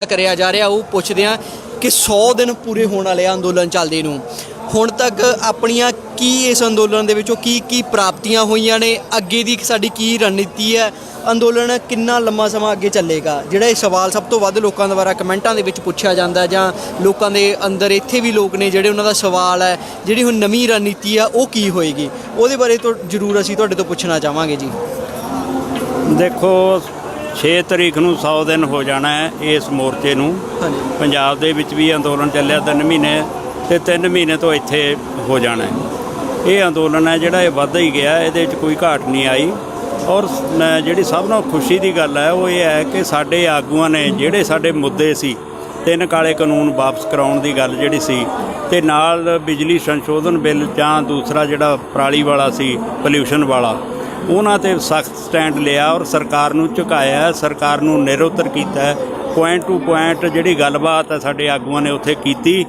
ਕਰਿਆ ਜਾ ਰਿਹਾ ਉਹ ਪੁੱਛਦੇ ਹਾਂ ਕਿ 100 ਦਿਨ ਪੂਰੇ ਹੋਣ ਵਾਲੇ ਆ ਅੰਦੋਲਨ ਚੱਲਦੇ ਨੂੰ। ਹੁਣ ਤੱਕ ਆਪਣੀਆਂ ਕੀ ਇਸ ਅੰਦੋਲਨ ਦੇ ਵਿੱਚੋਂ ਕੀ ਪ੍ਰਾਪਤੀਆਂ ਹੋਈਆਂ ਨੇ, ਅੱਗੇ ਦੀ ਸਾਡੀ ਕੀ ਰਣਨੀਤੀ ਹੈ, ਅੰਦੋਲਨ ਕਿੰਨਾ ਲੰਮਾ ਸਮਾਂ ਅੱਗੇ ਚੱਲੇਗਾ? ਜਿਹੜਾ ਇਹ ਸਵਾਲ ਸਭ ਤੋਂ ਵੱਧ ਲੋਕਾਂ ਦੁਆਰਾ ਕਮੈਂਟਾਂ ਦੇ ਵਿੱਚ ਪੁੱਛਿਆ ਜਾਂਦਾ ਜਾਂ ਲੋਕਾਂ ਦੇ ਅੰਦਰ ਇੱਥੇ ਵੀ ਲੋਕ ਨੇ ਜਿਹੜੇ ਉਹਨਾਂ ਦਾ ਸਵਾਲ ਹੈ, ਜਿਹੜੀ ਹੁਣ ਨਵੀਂ ਰਣਨੀਤੀ ਆ ਉਹ ਕੀ ਹੋਏਗੀ, ਉਹਦੇ ਬਾਰੇ ਤੋਂ ਜ਼ਰੂਰ ਅਸੀਂ ਤੁਹਾਡੇ ਤੋਂ ਪੁੱਛਣਾ ਚਾਹਾਂਗੇ ਜੀ। देखो 6 तरीक ਨੂੰ 100 दिन हो जाना है इस मोर्चे ਨੂੰ। पंजाब ਦੇ ਵਿੱਚ ਵੀ ਅੰਦੋਲਨ ਚੱਲਿਆ 3 ਮਹੀਨੇ ਤੇ 3 ਮਹੀਨੇ ਤੋਂ ਇੱਥੇ ਹੋ ਜਾਣਾ ਹੈ। ਇਹ ਅੰਦੋਲਨ ਹੈ ਜਿਹੜਾ ਇਹ ਵੱਧ ਹੀ ਗਿਆ, ਇਹਦੇ ਵਿੱਚ ਕੋਈ ਘਾਟ ਨਹੀਂ ਆਈ। ਔਰ ਜਿਹੜੀ ਸਭ ਨਾਲੋਂ ਖੁਸ਼ੀ ਦੀ ਗੱਲ ਹੈ ਉਹ ਇਹ ਹੈ ਕਿ ਸਾਡੇ ਆਗੂਆਂ ਨੇ ਜਿਹੜੇ ਸਾਡੇ ਮੁੱਦੇ ਸੀ 3 ਕਾਲੇ ਕਾਨੂੰਨ ਵਾਪਸ ਕਰਾਉਣ ਦੀ ਗੱਲ ਜਿਹੜੀ ਸੀ ਤੇ ਨਾਲ ਬਿਜਲੀ ਸੰਸ਼ੋਧਨ ਬਿੱਲ ਜਾਂ ਦੂਸਰਾ ਜਿਹੜਾ ਪਰਾਲੀ ਵਾਲਾ ਸੀ ਪੋਲਿਊਸ਼ਨ ਵਾਲਾ, ਉਹਨਾਂ 'ਤੇ ਸਖਤ ਸਟੈਂਡ ਲਿਆ ਔਰ ਸਰਕਾਰ ਨੂੰ ਝੁਕਾਇਆ, ਸਰਕਾਰ ਨੂੰ ਨਿਰਉੱਤਰ ਕੀਤਾ। ਪੁਆਇੰਟ ਟੂ ਪੁਆਇੰਟ ਜਿਹੜੀ ਗੱਲਬਾਤ ਹੈ ਸਾਡੇ ਆਗੂਆਂ ਨੇ ਉੱਥੇ ਕੀਤੀ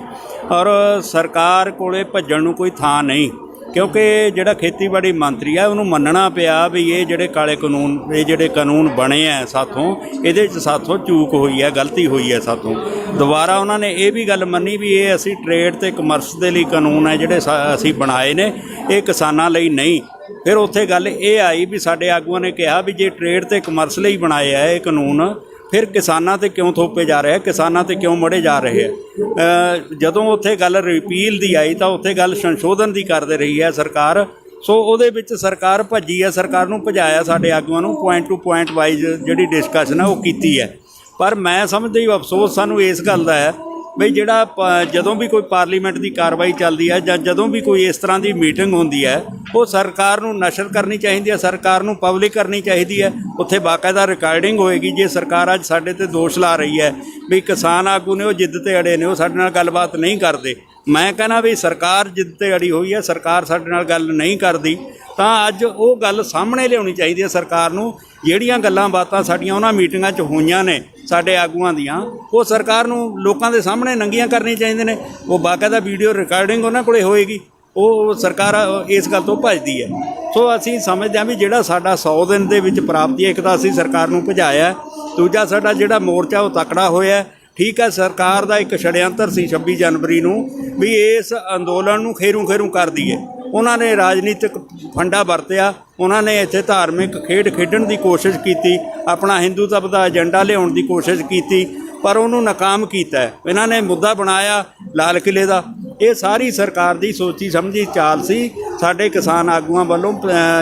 ਔਰ ਸਰਕਾਰ ਕੋਲੇ ਭੱਜਣ ਨੂੰ ਕੋਈ ਥਾਂ ਨਹੀਂ, ਕਿਉਂਕਿ ਜਿਹੜਾ ਖੇਤੀਬਾੜੀ ਮੰਤਰੀ ਹੈ ਉਹਨੂੰ ਮੰਨਣਾ ਪਿਆ ਵੀ ਇਹ ਜਿਹੜੇ ਕਾਲੇ ਕਾਨੂੰਨ, ਇਹ ਜਿਹੜੇ ਕਾਨੂੰਨ ਬਣੇ ਹੈ ਸਾਥੋਂ, ਇਹਦੇ 'ਚ ਸਾਥੋਂ ਚੂਕ ਹੋਈ ਹੈ, ਗਲਤੀ ਹੋਈ ਹੈ ਸਾਥੋਂ। ਦੁਬਾਰਾ ਉਹਨਾਂ ਨੇ ਇਹ ਵੀ ਗੱਲ ਮੰਨੀ ਵੀ ਇਹ ਅਸੀਂ ਟਰੇਡ ਅਤੇ ਕਮਰਸ ਦੇ ਲਈ ਕਾਨੂੰਨ ਹੈ ਜਿਹੜੇ ਅਸੀਂ ਬਣਾਏ ਨੇ, ਇਹ ਕਿਸਾਨਾਂ ਲਈ ਨਹੀਂ। ਫਿਰ ਉੱਥੇ ਗੱਲ ਇਹ ਆਈ ਵੀ ਸਾਡੇ ਆਗੂਆਂ ਨੇ ਕਿਹਾ ਵੀ ਜੇ ਟਰੇਡ ਅਤੇ ਕਮਰਸ ਲਈ ਬਣਾਏ ਹੈ ਇਹ ਕਾਨੂੰਨ, ਫਿਰ ਕਿਸਾਨਾਂ 'ਤੇ ਕਿਉਂ ਥੋਪੇ ਜਾ ਰਹੇ, ਕਿਸਾਨਾਂ 'ਤੇ ਕਿਉਂ ਮੜੇ ਜਾ ਰਹੇ ਹੈ। ਜਦੋਂ ਉੱਥੇ ਗੱਲ ਰਿਪੀਲ ਦੀ ਆਈ ਤਾਂ ਉੱਥੇ ਗੱਲ ਸੰਸ਼ੋਧਨ ਦੀ ਕਰਦੇ ਰਹੀ ਹੈ ਸਰਕਾਰ। ਸੋ ਉਹਦੇ ਵਿੱਚ ਸਰਕਾਰ ਭੱਜੀ ਹੈ, ਸਰਕਾਰ ਨੂੰ ਭਜਾਇਆ ਸਾਡੇ ਆਗੂਆਂ ਨੂੰ, ਪੁਆਇੰਟ ਟੂ ਪੁਆਇੰਟ ਵਾਈਜ਼ ਜਿਹੜੀ ਡਿਸਕਸ਼ਨ ਹੈ ਉਹ ਕੀਤੀ ਹੈ। ਪਰ ਮੈਂ ਸਮਝਦਾ ਹੀ ਅਫਸੋਸ ਸਾਨੂੰ ਇਸ ਗੱਲ ਦਾ ਹੈ ਬਈ ਜਿਹੜਾ ਜਦੋਂ ਵੀ ਕੋਈ ਪਾਰਲੀਮੈਂਟ ਦੀ ਕਾਰਵਾਈ ਚੱਲਦੀ ਹੈ ਜਾਂ ਜਦੋਂ ਵੀ ਕੋਈ ਇਸ ਤਰ੍ਹਾਂ ਦੀ ਮੀਟਿੰਗ ਹੁੰਦੀ ਹੈ ਉਹ ਸਰਕਾਰ ਨੂੰ ਨਸ਼ਰ ਕਰਨੀ ਚਾਹੀਦੀ ਹੈ, ਸਰਕਾਰ ਨੂੰ ਪਬਲਿਕ ਕਰਨੀ ਚਾਹੀਦੀ ਹੈ। ਉੱਥੇ ਬਾਕਾਇਦਾ ਰਿਕਾਰਡਿੰਗ ਹੋਏਗੀ। ਜੇ ਸਰਕਾਰ ਅੱਜ ਸਾਡੇ 'ਤੇ ਦੋਸ਼ ਲਾ ਰਹੀ ਹੈ ਵੀ ਕਿਸਾਨ ਆਗੂ ਨੇ ਉਹ ਜਿੱਦ 'ਤੇ ਅੜੇ ਨੇ, ਉਹ ਸਾਡੇ ਨਾਲ ਗੱਲਬਾਤ ਨਹੀਂ ਕਰਦੇ, ਮੈਂ ਕਹਿੰਦਾ ਵੀ ਸਰਕਾਰ ਜਿੱਦ 'ਤੇ ਅੜੀ ਹੋਈ ਹੈ, ਸਰਕਾਰ ਸਾਡੇ ਨਾਲ ਗੱਲ ਨਹੀਂ ਕਰਦੀ, ਤਾਂ ਅੱਜ ਉਹ ਗੱਲ ਸਾਹਮਣੇ ਲਿਆਉਣੀ ਚਾਹੀਦੀ ਹੈ ਸਰਕਾਰ ਨੂੰ। ਜਿਹੜੀਆਂ ਗੱਲਾਂ ਬਾਤਾਂ ਸਾਡੀਆਂ ਉਹਨਾਂ ਮੀਟਿੰਗਾਂ 'ਚ ਹੋਈਆਂ ਨੇ ਸਾਡੇ ਆਗੂਆਂ ਦੀਆਂ, ਉਹ ਸਰਕਾਰ ਨੂੰ ਲੋਕਾਂ ਦੇ ਸਾਹਮਣੇ ਨੰਗੀਆਂ ਕਰਨੀਆਂ ਚਾਹੀਦੀਆਂ ਨੇ। ਉਹ ਬਾਕਾਇਦਾ ਵੀਡੀਓ ਰਿਕਾਰਡਿੰਗ ਉਹਨਾਂ ਕੋਲੇ ਹੋਏਗੀ। ਉਹ ਸਰਕਾਰ ਇਸ ਗੱਲ ਤੋਂ ਭੱਜਦੀ ਹੈ। ਸੋ ਅਸੀਂ ਸਮਝਦੇ ਹਾਂ ਵੀ ਜਿਹੜਾ ਸਾਡਾ 100 ਦਿਨ ਦੇ ਵਿੱਚ ਪ੍ਰਾਪਤੀ ਹੈ, ਇੱਕ ਤਾਂ ਅਸੀਂ ਸਰਕਾਰ ਨੂੰ ਭਜਾਇਆ, ਦੂਜਾ ਸਾਡਾ ਜਿਹੜਾ ਮੋਰਚਾ ਉਹ ਤਕੜਾ ਹੋਇਆ। ਠੀਕ ਹੈ, ਸਰਕਾਰ ਦਾ ਇੱਕ ਛੜਯੰਤਰ ਸੀ 26 ਜਨਵਰੀ ਨੂੰ ਵੀ ਇਸ ਅੰਦੋਲਨ ਨੂੰ ਖੇਰੂ ਕਰ ਦਈਏ। ਉਹਨਾਂ ਨੇ ਰਾਜਨੀਤਿਕ ਫੰਡਾ ਵਰਤਿਆ, ਉਹਨਾਂ ਨੇ ਇੱਥੇ ਧਾਰਮਿਕ ਖੇਡ ਖੇਡਣ ਦੀ ਕੋਸ਼ਿਸ਼ ਕੀਤੀ, ਆਪਣਾ ਹਿੰਦੂਤਵ ਦਾ ਏਜੰਡਾ ਲਿਆਉਣ ਦੀ ਕੋਸ਼ਿਸ਼ ਕੀਤੀ, ਪਰ ਉਹਨੂੰ ਨਾਕਾਮ ਕੀਤਾ। ਇਹਨਾਂ ਨੇ ਮੁੱਦਾ ਬਣਾਇਆ ਲਾਲ ਕਿਲ੍ਹੇ ਦਾ। ਇਹ ਸਾਰੀ ਸਰਕਾਰ ਦੀ ਸੋਚੀ ਸਮਝੀ ਚਾਲ ਸੀ। ਸਾਡੇ ਕਿਸਾਨ ਆਗੂਆਂ ਵੱਲੋਂ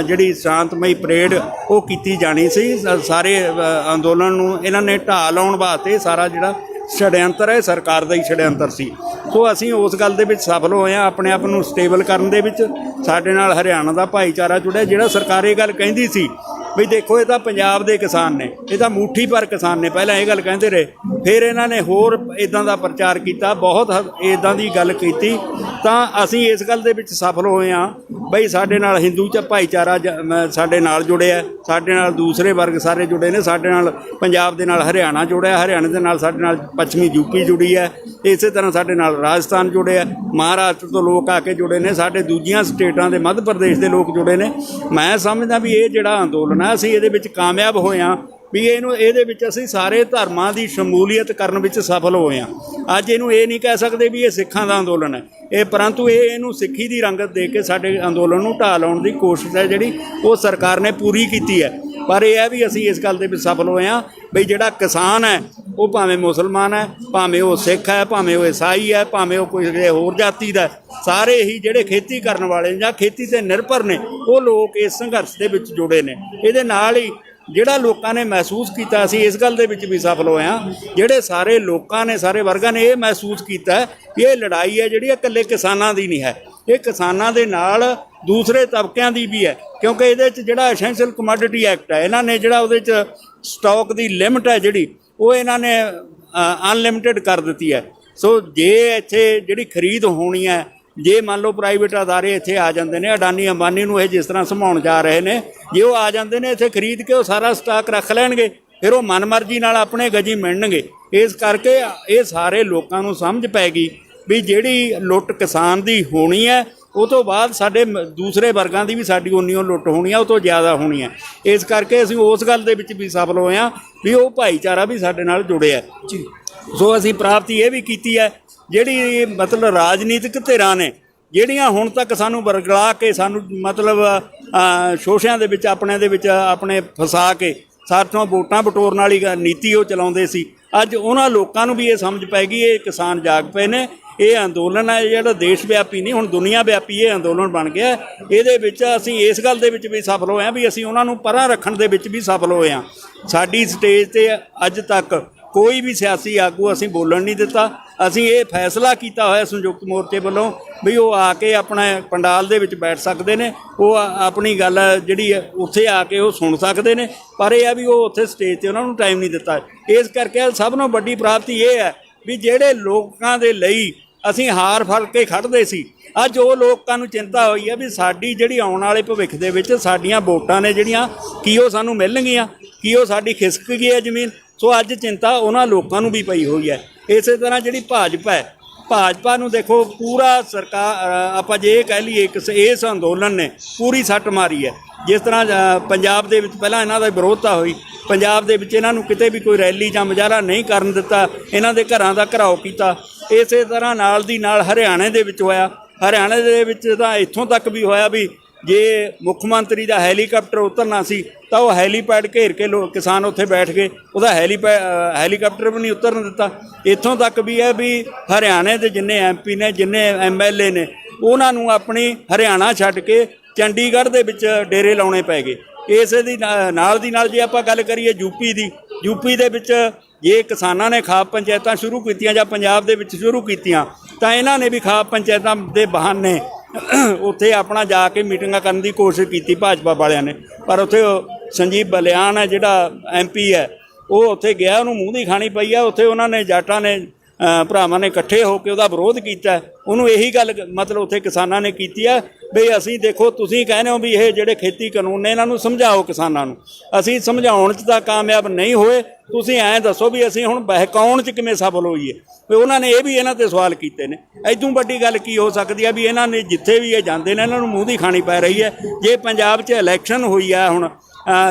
ਜਿਹੜੀ ਸ਼ਾਂਤਮਈ ਪਰੇਡ ਉਹ ਕੀਤੀ ਜਾਣੀ ਸੀ। ਸਾਰੇ ਅੰਦੋਲਨ ਨੂੰ ਇਹਨਾਂ ਨੇ ਢਾਹ ਲਾਉਣ ਵਾਸਤੇ ਸਾਰਾ ਜਿਹੜਾ ਛੜਯੰਤਰ ਹੈ ਸਰਕਾਰ ਦਾ ਹੀ ਛੜਯੰਤਰ ਸੀ। ਸੋ ਅਸੀਂ ਉਸ ਗੱਲ ਦੇ ਵਿੱਚ ਸਫਲ ਹੋਏ ਹਾਂ, ਆਪਣੇ ਆਪ ਨੂੰ ਸਟੇਬਲ ਕਰਨ ਦੇ ਵਿੱਚ। ਸਾਡੇ ਨਾਲ ਹਰਿਆਣਾ ਦਾ ਭਾਈਚਾਰਾ ਜੁੜਿਆ, ਜਿਹੜਾ ਸਰਕਾਰ ਇਹ ਗੱਲ ਕਹਿੰਦੀ ਸੀ ਵੀ ਦੇਖੋ ਇਹ ਤਾਂ ਪੰਜਾਬ ਦੇ ਕਿਸਾਨ ਨੇ, ਇਹ ਤਾਂ ਮੁੱਠੀ ਭਰ ਕਿਸਾਨ ਨੇ, ਪਹਿਲਾਂ ਇਹ ਗੱਲ ਕਹਿੰਦੇ ਰਹੇ। ਫਿਰ ਇਹਨਾਂ ਨੇ ਹੋਰ ਇੱਦਾਂ ਦਾ ਪ੍ਰਚਾਰ ਕੀਤਾ, ਬਹੁਤ ਇੱਦਾਂ ਦੀ ਗੱਲ ਕੀਤੀ, ਤਾਂ ਅਸੀਂ ਇਸ ਗੱਲ ਦੇ ਵਿੱਚ ਸਫਲ ਹੋਏ ਹਾਂ ਬਈ ਸਾਡੇ ਨਾਲ ਹਿੰਦੂ ਭਾਈਚਾਰਾ ਸਾਡੇ ਨਾਲ ਜੁੜਿਆ, ਸਾਡੇ ਨਾਲ ਦੂਸਰੇ ਵਰਗ ਸਾਰੇ ਜੁੜੇ ਨੇ, ਸਾਡੇ ਨਾਲ ਪੰਜਾਬ ਦੇ ਨਾਲ ਹਰਿਆਣਾ ਜੁੜਿਆ, ਹਰਿਆਣੇ ਦੇ ਨਾਲ ਸਾਡੇ ਨਾਲ ਪੱਛਮੀ ਯੂਪੀ ਜੁੜੀ ਹੈ, ਇਸੇ ਤਰ੍ਹਾਂ ਸਾਡੇ ਨਾਲ ਰਾਜਸਥਾਨ ਜੁੜਿਆ, ਮਹਾਰਾਸ਼ਟਰ ਤੋਂ ਲੋਕ ਆ ਕੇ ਜੁੜੇ ਨੇ, ਸਾਡੇ ਦੂਜੀਆਂ ਸਟੇਟਾਂ ਦੇ ਮੱਧ ਪ੍ਰਦੇਸ਼ ਦੇ ਲੋਕ ਜੁੜੇ ਨੇ। ਮੈਂ ਸਮਝਦਾ ਵੀ ਇਹ ਜਿਹੜਾ ਅੰਦੋਲਨ ਹੈ ਅਸੀਂ ਇਹਦੇ ਵਿੱਚ ਕਾਮਯਾਬ ਹੋਏ ਹਾਂ ਵੀ ਇਹਦੇ ਵਿੱਚ ਅਸੀਂ ਸਾਰੇ ਧਰਮਾਂ ਦੀ ਸ਼ਮੂਲੀਅਤ ਕਰਨ ਵਿੱਚ ਸਫਲ ਹੋਏ ਹਾਂ। ਅੱਜ ਇਹਨੂੰ ਇਹ ਨਹੀਂ ਕਹਿ ਸਕਦੇ ਵੀ ਇਹ ਸਿੱਖਾਂ ਦਾ ਅੰਦੋਲਨ ਹੈ, ਪਰੰਤੂ ਇਹਨੂੰ ਸਿੱਖੀ ਦੀ ਰੰਗਤ ਦੇ ਕੇ ਸਾਡੇ ਅੰਦੋਲਨ ਨੂੰ ਢਾਹ ਲਾਉਣ ਦੀ ਕੋਸ਼ਿਸ਼ ਹੈ ਜਿਹੜੀ ਉਹ ਸਰਕਾਰ ਨੇ ਪੂਰੀ ਕੀਤੀ ਹੈ। ਪਰ ਇਹ ਹੈ ਵੀ ਅਸੀਂ ਇਸ ਗੱਲ ਦੇ ਵਿੱਚ ਸਫਲ ਹੋਏ ਹਾਂ ਵੀ ਜਿਹੜਾ ਕਿਸਾਨ ਹੈ ਉਹ ਭਾਵੇਂ ਮੁਸਲਮਾਨ ਹੈ, ਭਾਵੇਂ ਉਹ ਸਿੱਖ ਹੈ, ਭਾਵੇਂ ਉਹ ਈਸਾਈ ਹੈ, ਭਾਵੇਂ ਉਹ ਕੋਈ ਹੋਰ ਜਾਤੀ ਦਾ, ਸਾਰੇ ਹੀ ਜਿਹੜੇ ਖੇਤੀ ਕਰਨ ਵਾਲੇ ਜਾਂ ਖੇਤੀ 'ਤੇ ਨਿਰਭਰ ਨੇ ਉਹ ਲੋਕ ਇਸ ਸੰਘਰਸ਼ ਦੇ ਵਿੱਚ ਜੁੜੇ ਨੇ। ਇਹਦੇ ਨਾਲ ਹੀ ਜਿਹੜਾ ਲੋਕਾਂ ਨੇ ਮਹਿਸੂਸ ਕੀਤਾ, ਅਸੀਂ ਇਸ ਗੱਲ ਦੇ ਵਿੱਚ ਵੀ ਸਫਲ ਹੋਏ ਹਾਂ, ਜਿਹੜੇ ਸਾਰੇ ਲੋਕਾਂ ਨੇ, ਸਾਰੇ ਵਰਗਾਂ ਨੇ ਇਹ ਮਹਿਸੂਸ ਕੀਤਾ ਕਿ ਇਹ ਲੜਾਈ ਹੈ ਜਿਹੜੀ ਇਕੱਲੇ ਕਿਸਾਨਾਂ ਦੀ ਨਹੀਂ ਹੈ, ਇਹ ਕਿਸਾਨਾਂ ਦੇ ਨਾਲ ਦੂਸਰੇ ਤਬਕਿਆਂ ਦੀ ਵੀ ਹੈ। ਕਿਉਂਕਿ ਇਹਦੇ 'ਚ ਜਿਹੜਾ ਐਸੈਂਸ਼ੀਅਲ ਕਮੋਡਿਟੀ ਐਕਟ ਹੈ, ਇਹਨਾਂ ਨੇ ਜਿਹੜਾ ਉਹਦੇ 'ਚ ਸਟਾਕ ਦੀ ਲਿਮਟ ਹੈ ਜਿਹੜੀ ਉਹ ਇਹਨਾਂ ਨੇ ਅਨਲਿਮਿਟਿਡ ਕਰ ਦਿੱਤੀ ਹੈ। ਸੋ ਜੇ ਇੱਥੇ ਜਿਹੜੀ ਖਰੀਦ ਹੋਣੀ ਹੈ, ਜੇ ਮੰਨ ਲਓ ਪ੍ਰਾਈਵੇਟ ਅਦਾਰੇ ਇੱਥੇ ਆ ਜਾਂਦੇ ਨੇ, ਅਡਾਨੀ ਅੰਬਾਨੀ ਨੂੰ ਇਹ ਜਿਸ ਤਰ੍ਹਾਂ ਸੰਭਾਉਣ ਜਾ ਰਹੇ ਨੇ, ਜੇ ਉਹ ਆ ਜਾਂਦੇ ਨੇ ਇੱਥੇ ਖਰੀਦ ਕੇ ਉਹ ਸਾਰਾ ਸਟਾਕ ਰੱਖ ਲੈਣਗੇ, ਫਿਰ ਉਹ ਮਨਮਰਜ਼ੀ ਨਾਲ ਆਪਣੇ ਗਜੀ ਮਿਲਣਗੇ। ਇਸ ਕਰਕੇ ਇਹ ਸਾਰੇ ਲੋਕਾਂ ਨੂੰ ਸਮਝ ਪੈ ਗਈ ਵੀ ਜਿਹੜੀ ਲੁੱਟ ਕਿਸਾਨ ਦੀ ਹੋਣੀ ਹੈ ਉਹ ਤੋਂ ਬਾਅਦ ਸਾਡੇ ਦੂਸਰੇ ਵਰਗਾਂ ਦੀ ਵੀ ਸਾਡੀ ਉਨੀਓ ਲੁੱਟ ਹੋਣੀ ਆ, ਉਹ ਤੋਂ ਜ਼ਿਆਦਾ ਹੋਣੀ ਹੈ। ਇਸ ਕਰਕੇ ਅਸੀਂ ਉਸ ਗੱਲ ਦੇ ਵਿੱਚ ਵੀ ਸਫਲ ਹੋਏ ਹਾਂ ਵੀ ਉਹ ਭਾਈਚਾਰਾ ਵੀ ਸਾਡੇ ਨਾਲ ਜੁੜਿਆ ਜੀ। ਸੋ ਅਸੀਂ ਪ੍ਰਾਪਤੀ ਇਹ ਵੀ ਕੀਤੀ ਹੈ, ਜਿਹੜੀ ਮਤਲਬ ਰਾਜਨੀਤਿਕ ਧਿਰਾਂ ਨੇ ਜਿਹੜੀਆਂ ਹੁਣ ਤੱਕ ਸਾਨੂੰ ਵਰਗਲਾ ਕੇ ਸਾਨੂੰ ਮਤਲਬ ਸ਼ੋਸ਼ਿਆਂ ਦੇ ਵਿੱਚ ਆਪਣੇ ਫਸਾ ਕੇ ਸਾਥੋਂ ਵੋਟਾਂ ਬਟੋਰਨ ਵਾਲੀ ਨੀਤੀ ਉਹ ਚਲਾਉਂਦੇ ਸੀ, ਅੱਜ ਉਹਨਾਂ ਲੋਕਾਂ ਨੂੰ ਵੀ ਇਹ ਸਮਝ ਪੈ ਗਈ, ਇਹ ਕਿਸਾਨ ਜਾਗ ਪਏ ਨੇ। ਇਹ ਅੰਦੋਲਨ ਹੈ ਜਿਹੜਾ ਦੇਸ਼ ਵਿਆਪੀ ਨਹੀਂ, ਹੁਣ ਦੁਨੀਆ ਵਿਆਪੀ ਇਹ ਅੰਦੋਲਨ ਬਣ ਗਿਆ। ਇਹਦੇ ਵਿੱਚ ਅਸੀਂ ਇਸ ਗੱਲ ਦੇ ਵਿੱਚ ਵੀ ਸਫਲ ਹੋਏ ਹਾਂ ਵੀ ਅਸੀਂ ਉਹਨਾਂ ਨੂੰ ਪਰਾਂ ਰੱਖਣ ਦੇ ਵਿੱਚ ਵੀ ਸਫਲ ਹੋਏ ਹਾਂ। ਸਾਡੀ ਸਟੇਜ 'ਤੇ ਅੱਜ ਤੱਕ ਕੋਈ ਵੀ ਸਿਆਸੀ ਆਗੂ ਅਸੀਂ ਬੋਲਣ ਨਹੀਂ ਦਿੱਤਾ। ਅਸੀਂ ਇਹ ਫੈਸਲਾ ਕੀਤਾ ਹੋਇਆ ਸੰਯੁਕਤ ਮੋਰਚੇ ਵੱਲੋਂ ਵੀ ਉਹ ਆ ਕੇ ਆਪਣਾ ਪੰਡਾਲ ਦੇ ਵਿੱਚ ਬੈਠ ਸਕਦੇ ਨੇ, ਉਹ ਆਪਣੀ ਗੱਲ ਜਿਹੜੀ ਹੈ ਉੱਥੇ ਆ ਕੇ ਉਹ ਸੁਣ ਸਕਦੇ ਨੇ, ਪਰ ਇਹ ਹੈ ਵੀ ਉਹ ਉੱਥੇ ਸਟੇਜ 'ਤੇ ਉਹਨਾਂ ਨੂੰ ਟਾਈਮ ਨਹੀਂ ਦਿੱਤਾ। ਇਸ ਕਰਕੇ ਸਭ ਨਾਲੋਂ ਵੱਡੀ ਪ੍ਰਾਪਤੀ ਇਹ ਹੈ ਵੀ ਜਿਹੜੇ ਲੋਕਾਂ ਦੇ ਲਈ ਅਸੀਂ ਹਾਰ ਫੜ ਕੇ ਖੜ੍ਹਦੇ ਸੀ, ਅੱਜ ਉਹ ਲੋਕਾਂ ਨੂੰ ਚਿੰਤਾ ਹੋਈ ਹੈ ਵੀ ਸਾਡੀ ਜਿਹੜੀ ਆਉਣ ਵਾਲੇ ਭਵਿੱਖ ਦੇ ਵਿੱਚ ਸਾਡੀਆਂ ਵੋਟਾਂ ਨੇ ਜਿਹੜੀਆਂ ਕੀ ਉਹ ਸਾਨੂੰ ਮਿਲਣਗੀਆਂ, ਕੀ ਉਹ ਸਾਡੀ ਖਿਸਕ ਗਈ ਹੈ ਜ਼ਮੀਨ। ਸੋ ਅੱਜ ਚਿੰਤਾ ਉਹਨਾਂ ਲੋਕਾਂ ਨੂੰ ਵੀ ਪਈ ਹੋਈ ਹੈ। ਇਸੇ ਤਰ੍ਹਾਂ ਜਿਹੜੀ ਭਾਜਪਾ ਹੈ, ਭਾਜਪਾ ਨੂੰ ਦੇਖੋ ਪੂਰਾ ਸਰਕਾਰ ਆਪਾਂ ਜੇ ਇਹ ਕਹਿ ਲਈਏ ਇਸ ਅੰਦੋਲਨ ਨੇ ਪੂਰੀ ਸੱਟ ਮਾਰੀ ਹੈ। ਜਿਸ ਤਰ੍ਹਾਂ ਪੰਜਾਬ ਦੇ ਵਿੱਚ ਪਹਿਲਾਂ ਇਹਨਾਂ ਦਾ ਵਿਰੋਧਤਾ ਹੋਈ, ਪੰਜਾਬ ਦੇ ਵਿੱਚ ਇਹਨਾਂ ਨੂੰ ਕਿਤੇ ਵੀ ਕੋਈ ਰੈਲੀ ਜਾਂ ਮੁਜ਼ਾਹਰਾ ਨਹੀਂ ਕਰਨ ਦਿੱਤਾ, ਇਹਨਾਂ ਦੇ ਘਰਾਂ ਦਾ ਘਿਰਾਓ ਕੀਤਾ। ਇਸੇ ਤਰ੍ਹਾਂ ਨਾਲ ਦੀ ਨਾਲ ਹਰਿਆਣੇ ਦੇ ਵਿੱਚ ਹੋਇਆ। ਹਰਿਆਣੇ ਦੇ ਵਿੱਚ ਤਾਂ ਇੱਥੋਂ ਤੱਕ ਵੀ ਹੋਇਆ ਵੀ ਜੇ ਮੁੱਖ ਮੰਤਰੀ ਦਾ ਹੈਲੀਕਾਪਟਰ ਉਤਰਨਾ ਸੀ ਤਾਂ ਉਹ ਹੈਲੀਪੈਡ ਘੇਰ ਕੇ ਕਿਸਾਨ ਉੱਥੇ ਬੈਠ ਗਏ, ਉਹਦਾ ਹੈਲੀਕਾਪਟਰ ਵੀ ਨਹੀਂ ਉਤਰਨ ਦਿੱਤਾ। ਇੱਥੋਂ ਤੱਕ ਵੀ ਹੈ ਵੀ ਹਰਿਆਣੇ ਦੇ ਜਿੰਨੇ MP ਨੇ, ਜਿੰਨੇ MLA ਨੇ, ਉਹਨਾਂ ਨੂੰ ਆਪਣੀ ਹਰਿਆਣਾ ਛੱਡ ਕੇ ਚੰਡੀਗੜ੍ਹ ਦੇ ਵਿੱਚ ਡੇਰੇ ਲਾਉਣੇ ਪੈ ਗਏ। ਇਸੇ ਦੀ ਨਾਲ ਦੀ ਨਾਲ ਜੇ ਆਪਾਂ ਗੱਲ ਕਰੀਏ ਯੂਪੀ ਦੇ ਵਿੱਚ ਜੇ ਕਿਸਾਨਾਂ ਨੇ ਖਾਪ ਪੰਚਾਇਤਾਂ ਸ਼ੁਰੂ ਕੀਤੀਆਂ ਜਾਂ ਪੰਜਾਬ ਦੇ ਵਿੱਚ ਸ਼ੁਰੂ ਕੀਤੀਆਂ ਤਾਂ ਇਹਨਾਂ ਨੇ ਵੀ ਖਾਪ ਪੰਚਾਇਤਾਂ ਦੇ ਬਹਾਨੇ ਉੱਥੇ ਆਪਣਾ ਜਾ ਕੇ ਮੀਟਿੰਗਾਂ ਕਰਨ ਦੀ ਕੋਸ਼ਿਸ਼ ਕੀਤੀ ਭਾਜਪਾ ਵਾਲਿਆਂ ਨੇ, ਪਰ ਉੱਥੇ ਸੰਜੀਵ ਬਲਿਆਣ ਹੈ ਜਿਹੜਾ MP ਹੈ ਉਹ ਉੱਥੇ ਗਿਆ, ਉਹਨੂੰ ਮੂੰਹ ਦੀ ਖਾਣੀ ਪਈ ਆ। ਉੱਥੇ ਉਹਨਾਂ ਨੇ ਜਾਟਾਂ ਨੇ ਭਰਾਵਾਂ ਨੇ ਇਕੱਠੇ ਹੋ ਕੇ ਉਹਦਾ ਵਿਰੋਧ ਕੀਤਾ। ਉਹਨੂੰ ਇਹੀ ਗੱਲ ਮਤਲਬ ਉੱਥੇ ਕਿਸਾਨਾਂ ਨੇ ਕੀਤੀ ਹੈ ਵੀ ਅਸੀਂ ਦੇਖੋ ਤੁਸੀਂ ਕਹਿੰਦੇ ਹੋ ਵੀ ਇਹ ਜਿਹੜੇ ਖੇਤੀ ਕਾਨੂੰਨ ਨੇ ਇਹਨਾਂ ਨੂੰ ਸਮਝਾਓ ਕਿਸਾਨਾਂ ਨੂੰ, ਅਸੀਂ ਸਮਝਾਉਣ 'ਚ ਤਾਂ ਕਾਮਯਾਬ ਨਹੀਂ ਹੋਏ, ਤੁਸੀਂ ਐਂ ਦੱਸੋ ਵੀ ਅਸੀਂ ਹੁਣ ਬਹਿਕਾਉਣ 'ਚ ਕਿਵੇਂ ਸਫਲ ਹੋਈਏ। ਵੀ ਉਹਨਾਂ ਨੇ ਇਹ ਵੀ ਇਹਨਾਂ 'ਤੇ ਸਵਾਲ ਕੀਤੇ ਨੇ। ਇੱਦੋਂ ਵੱਡੀ ਗੱਲ ਕੀ ਹੋ ਸਕਦੀ ਹੈ ਵੀ ਇਹਨਾਂ ਨੇ ਜਿੱਥੇ ਵੀ ਇਹ ਜਾਂਦੇ ਨੇ ਇਹਨਾਂ ਨੂੰ ਮੂੰਹ ਦੀ ਖਾਣੀ ਪੈ ਰਹੀ ਹੈ। ਜੇ ਪੰਜਾਬ 'ਚ ਇਲੈਕਸ਼ਨ ਹੋਈ ਹੈ ਹੁਣ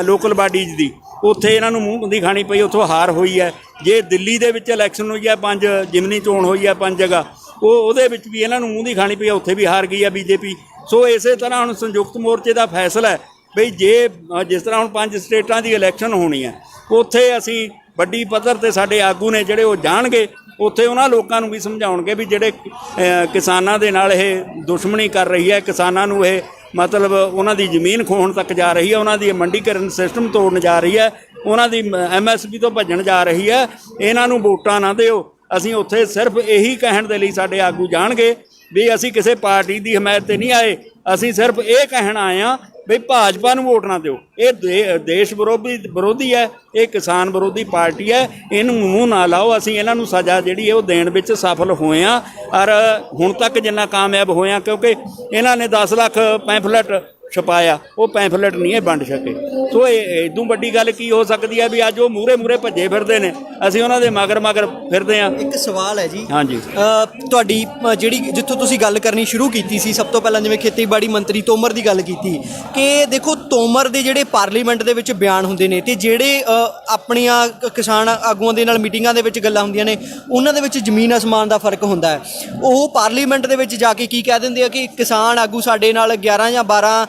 ਲੋਕਲ ਬਾਡੀਜ਼ ਦੀ, ਉੱਥੇ ਇਹਨਾਂ ਨੂੰ ਮੂੰਹ ਦੀ ਖਾਣੀ ਪਈ, ਉੱਥੋਂ ਹਾਰ ਹੋਈ ਹੈ। ਜੇ ਦਿੱਲੀ ਦੇ ਵਿੱਚ ਇਲੈਕਸ਼ਨ ਹੋਈ ਹੈ, 5 ਜਿਮਨੀ ਚੋਣ ਹੋਈ ਹੈ 5 ਜਗ੍ਹਾ, ਉਹਦੇ ਵਿੱਚ ਵੀ ਇਹਨਾਂ ਨੂੰ ਮੂੰਹ ਦੀ ਖਾਣੀ ਪਈ, ਉੱਥੇ ਵੀ ਹਾਰ ਗਈ ਹੈ BJP। ਸੋ ਇਸੇ ਤਰ੍ਹਾਂ ਹੁਣ ਸੰਯੁਕਤ ਮੋਰਚੇ ਦਾ ਫੈਸਲਾ ਹੈ ਬਈ ਜੇ ਜਿਸ ਤਰ੍ਹਾਂ ਹੁਣ 5 ਸਟੇਟਾਂ ਦੀ ਇਲੈਕਸ਼ਨ ਹੋਣੀ ਹੈ, ਉੱਥੇ ਅਸੀਂ ਵੱਡੀ ਪੱਧਰ 'ਤੇ ਸਾਡੇ ਆਗੂ ਨੇ ਜਿਹੜੇ ਉਹ ਜਾਣਗੇ, ਉੱਥੇ ਉਹਨਾਂ ਲੋਕਾਂ ਨੂੰ ਵੀ ਸਮਝਾਉਣਗੇ ਵੀ ਜਿਹੜੇ ਕਿਸਾਨਾਂ ਦੇ ਨਾਲ ਇਹ ਦੁਸ਼ਮਣੀ ਕਰ ਰਹੀ ਹੈ, ਕਿਸਾਨਾਂ ਨੂੰ ਇਹ ਮਤਲਬ ਉਹਨਾਂ ਦੀ ਜ਼ਮੀਨ ਖੋਹਣ ਤੱਕ ਜਾ ਰਹੀ ਹੈ, ਉਹਨਾਂ ਦੀ ਮੰਡੀਕਰਨ ਸਿਸਟਮ ਤੋੜਨ ਜਾ ਰਹੀ ਹੈ, ਉਹਨਾਂ ਦੀ MSP ਤੋਂ ਭੱਜਣ ਜਾ ਰਹੀ ਹੈ, ਇਹਨਾਂ ਨੂੰ ਵੋਟਾਂ ਨਾ ਦਿਓ। ਅਸੀਂ ਉੱਥੇ ਸਿਰਫ ਇਹੀ ਕਹਿਣ ਦੇ ਲਈ ਸਾਡੇ ਆਗੂ ਜਾਣਗੇ ਵੀ ਅਸੀਂ ਕਿਸੇ ਪਾਰਟੀ ਦੀ ਹਮਾਇਤ 'ਤੇ ਨਹੀਂ ਆਏ, ਅਸੀਂ ਸਿਰਫ ਇਹ ਕਹਿਣ ਆਏ ਹਾਂ ਵੀ ਭਾਜਪਾ ਨੂੰ ਵੋਟ ਨਾ ਦਿਓ। ਇਹ ਦੇਸ਼ ਵਿਰੋਧੀ ਹੈ, ਇਹ ਕਿਸਾਨ ਵਿਰੋਧੀ ਪਾਰਟੀ ਹੈ, ਇਹਨੂੰ ਮੂੰਹ ਨਾ ਲਾਓ। ਅਸੀਂ ਇਹਨਾਂ ਨੂੰ ਸਜ਼ਾ ਜਿਹੜੀ ਹੈ ਉਹ ਦੇਣ ਵਿੱਚ ਸਫਲ ਹੋਏ ਹਾਂ, ਔਰ ਹੁਣ ਤੱਕ ਜਿੰਨਾ ਕਾਮਯਾਬ ਹੋਏ ਹਾਂ ਕਿਉਂਕਿ ਇਹਨਾਂ ਨੇ 10 ਲੱਖ ਪੈਂਫਲੇਟ ਛਪਾਇਆ, ਉਹ ਪੈਂਫਲੇਟ ਨਹੀਂ ਇਹ ਵੰਡ ਸਕੇ। ਸੋ ਇਦੋਂ ਵੱਡੀ ਗੱਲ ਕੀ ਹੋ ਸਕਦੀ ਹੈ ਵੀ ਅੱਜ ਉਹ ਮੂਹਰੇ ਭੱਜੇ ਫਿਰਦੇ ਨੇ, ਅਸੀਂ ਉਹਨਾਂ ਦੇ ਮਗਰ ਫਿਰਦੇ ਹਾਂ। ਇੱਕ ਸਵਾਲ ਹੈ ਜੀ, ਹਾਂਜੀ ਤੁਹਾਡੀ ਜਿਹੜੀ ਜਿੱਥੋਂ ਤੁਸੀਂ ਗੱਲ ਕਰਨੀ ਸ਼ੁਰੂ ਕੀਤੀ ਸੀ, ਸਭ ਤੋਂ ਪਹਿਲਾਂ ਜਿਵੇਂ ਖੇਤੀਬਾੜੀ ਮੰਤਰੀ ਤੋਮਰ ਦੀ ਗੱਲ ਕੀਤੀ ਕਿ ਦੇਖੋ ਤੋਮਰ ਦੇ ਜਿਹੜੇ ਪਾਰਲੀਮੈਂਟ ਦੇ ਵਿੱਚ ਬਿਆਨ ਹੁੰਦੇ ਨੇ ਤੇ ਜਿਹੜੇ ਆਪਣੀਆਂ ਕਿਸਾਨ ਆਗੂਆਂ ਦੇ ਨਾਲ ਮੀਟਿੰਗਾਂ ਦੇ ਵਿੱਚ ਗੱਲਾਂ ਹੁੰਦੀਆਂ ਨੇ, ਉਹਨਾਂ ਦੇ ਵਿੱਚ ਜ਼ਮੀਨ ਅਸਮਾਨ ਦਾ ਫਰਕ ਹੁੰਦਾ ਹੈ। ਉਹ ਪਾਰਲੀਮੈਂਟ ਦੇ ਵਿੱਚ ਜਾ ਕੇ ਕੀ ਕਹਿ ਦਿੰਦੇ ਆ ਕਿ ਕਿਸਾਨ ਆਗੂ ਸਾਡੇ ਨਾਲ 11 ਜਾਂ 12